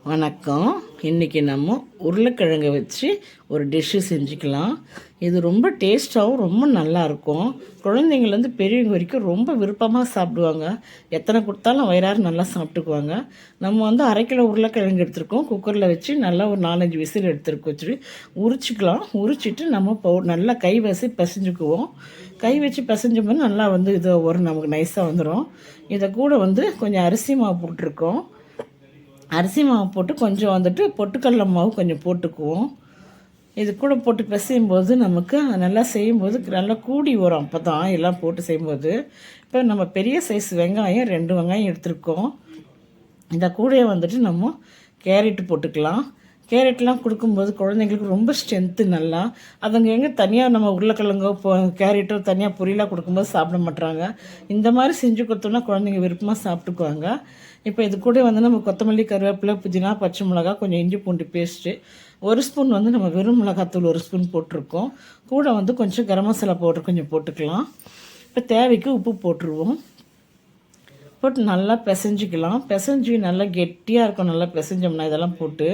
வணக்கம். இன்றைக்கி நம்ம உருளைக்கிழங்கை வச்சு ஒரு டிஷ்ஷு செஞ்சுக்கலாம். இது ரொம்ப டேஸ்ட்டாகவும் ரொம்ப நல்லாயிருக்கும். குழந்தைங்கள்லேருந்து பெரியவங்க வரைக்கும் ரொம்ப விருப்பமாக சாப்பிடுவாங்க. எத்தனை கொடுத்தாலும் வயிறார நல்லா சாப்பிட்டுக்குவாங்க. நம்ம வந்து 1/2 கிலோ உருளைக்கிழங்கு எடுத்துருக்கோம். குக்கரில் வச்சு நல்லா ஒரு 4-5 விசில் வச்சுட்டு உரிச்சிக்கலாம். உரிச்சிட்டு நம்ம நல்லா கை வச்சு பிசைஞ்சுக்குவோம். கை வச்சு பிசைஞ்சோம்னா நல்லா வந்து இது நமக்கு நைஸாக வந்துடும். இதை கூட வந்து கொஞ்சம் அரிசி மாவு போட்டிருக்கோம். அரிசி மாவு போட்டு கொஞ்சம் வந்துட்டு பொட்டுக்கடலை மாவு கொஞ்சம் போட்டுக்குவோம். இது கூட போட்டு பிசையும் போது நமக்கு நல்லா செய்யும்போது நல்லா கூடி வரும். அப்போ தான் எல்லாம் போட்டு செய்யும்போது இப்போ நம்ம பெரிய சைஸ் வெங்காயம் 2 வெங்காயம் எடுத்துருக்கோம். இதை கூட வந்துட்டு நம்ம கேரட்டு போட்டுக்கலாம். கேரட்லாம் கொடுக்கும்போது குழந்தைங்களுக்கு ரொம்ப ஸ்ட்ரென்த்து நல்லா. அதுங்க எங்கே தனியாக நம்ம உருளைக்கிழங்கோ கேரட்டோ தனியாக பொரியலாக கொடுக்கும்போது சாப்பிட மாட்டுறாங்க. இந்த மாதிரி செஞ்சு கொடுத்தோம்னா குழந்தைங்க விருப்பமாக சாப்பிட்டுக்குவாங்க. இப்போ இது கூட வந்து நம்ம கொத்தமல்லி, கருவேப்பிலை, புதினா, பச்சை மிளகா, கொஞ்சம் இஞ்சி பூண்டு பேஸ்ட்டு, 1 ஸ்பூன் வந்து நம்ம வெறும் மிளகாத்தூள் 1 ஸ்பூன் போட்டிருக்கோம். கூட வந்து கொஞ்சம் கரம் மசாலா பவுடர் கொஞ்சம் போட்டுக்கலாம். இப்போ தேவைக்கு உப்பு போட்டுருவோம். போட்டு நல்லா பிசைஞ்சிக்கலாம். பிசைஞ்சு நல்லா கெட்டியாக இருக்கும். நல்லா பிசைஞ்சோம்னா இதெல்லாம் போட்டு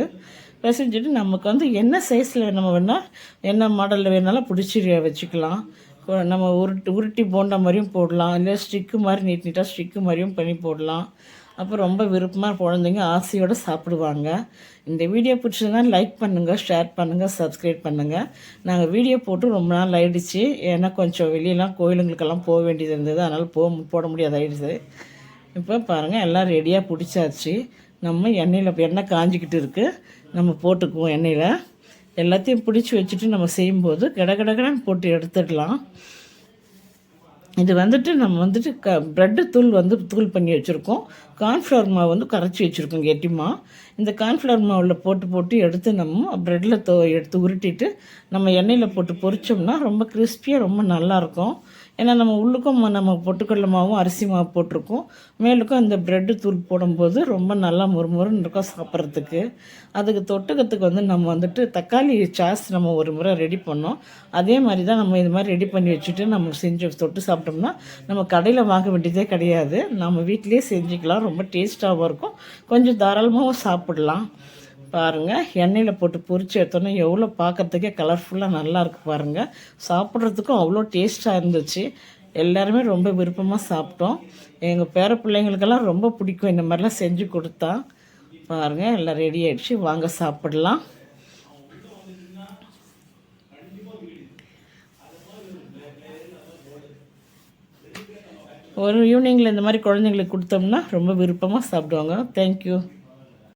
பிசைஞ்சிட்டு நமக்கு வந்து என்ன சைஸில் நம்ம வேணால் என்ன மாடலில் வேணாலும் பிடிச்சி வச்சுக்கலாம். நம்ம உருட்டி போண்டா மாதிரியும் போடலாம். இல்லை ஸ்டிக்கு மாதிரி நீட்டாக ஸ்டிக்கு மாதிரியும் பண்ணி போடலாம். அப்போ ரொம்ப விருப்பமாக குழந்தைங்க ஆசையோடு சாப்பிடுவாங்க. இந்த வீடியோ பிடிச்சதுன்னா லைக் பண்ணுங்கள், ஷேர் பண்ணுங்கள், சப்ஸ்கிரைப் பண்ணுங்கள். நாங்கள் வீடியோ போட்டு ரொம்ப நாள் ஆகிடுச்சு. ஏன்னா கொஞ்சம் வெளியெல்லாம் கோயிலுங்களுக்கெல்லாம் போக வேண்டியது இருந்தது. அதனால் போட முடியாது ஆகிடுச்சு. இப்போ பாருங்கள் எல்லாம் ரெடியாக பிடிச்சாச்சு. நம்ம எண்ணெய் காஞ்சிக்கிட்டு இருக்குது. நம்ம போட்டுக்குவோம் எண்ணெயில். எல்லாத்தையும் பிடிச்சி வச்சுட்டு நம்ம செய்யும்போது கடகடன்னு போட்டு எடுத்துடலாம். இது வந்துட்டு நம்ம வந்துட்டு ப்ரெட்டு தூள் பண்ணி வச்சுருக்கோம். கார்ன்ஃப்ளவர் மாவு வந்து கரைச்சி வச்சுருக்கோம் கெட்டிமாக. இந்த கார்ன்ஃப்ளவர் மாவில் போட்டு எடுத்து நம்ம ப்ரெட்டில் எடுத்து உருட்டிட்டு நம்ம எண்ணெயில் போட்டு பொரிச்சோம்னா ரொம்ப கிறிஸ்பியாக ரொம்ப நல்லாயிருக்கும். ஏன்னா நம்ம உள்ளுக்கும் நம்ம பொட்டுக்கடலை மாவும் அரிசி மாவு போட்டிருக்கோம். மேலுக்கும் இந்த ப்ரெட்டு தூள் போடும்போது ரொம்ப நல்லா முறுமுறுன்னு இருக்கும் சாப்பிட்றதுக்கு. அதுக்கு தொட்டுக்கிறதுக்கு வந்து நம்ம வந்துட்டு தக்காளி சாஸ் நம்ம ஒரு முறை ரெடி பண்ணோம். அதே மாதிரி தான் நம்ம இது மாதிரி ரெடி பண்ணி வச்சுட்டு நம்ம செஞ்சு தொட்டு சாப்பிட்டோம்னா நம்ம கடையில் வாங்க வேண்டியதே கிடையாது. நம்ம வீட்டிலே செஞ்சுக்கலாம். ரொம்ப டேஸ்ட்டாகவும் இருக்கும். கொஞ்சம் தாராளமாகவும் சாப்பிடலாம். பாருங்கள் எண்ணெயில் போட்டு பொரிச்சு எடுத்தோன்னே எவ்வளோ பார்க்குறதுக்கே கலர்ஃபுல்லாக நல்லாயிருக்கு பாருங்கள். சாப்பிட்றதுக்கும் அவ்வளோ டேஸ்ட்டாக இருந்துச்சு. எல்லாருமே ரொம்ப விருப்பமாக சாப்பிட்டோம். எங்கள் பேர பிள்ளைங்களுக்கெல்லாம் ரொம்ப பிடிக்கும் இந்த மாதிரிலாம் செஞ்சு கொடுத்தா. பாருங்கள் எல்லாம் ரெடி ஆகிடுச்சு. வாங்க சாப்பிடலாம். ஒரு ஈவினிங்கில் இந்த மாதிரி குழந்தைங்களுக்கு கொடுத்தோம்னா ரொம்ப விருப்பமாக சாப்பிடுவாங்க. தேங்க்யூ.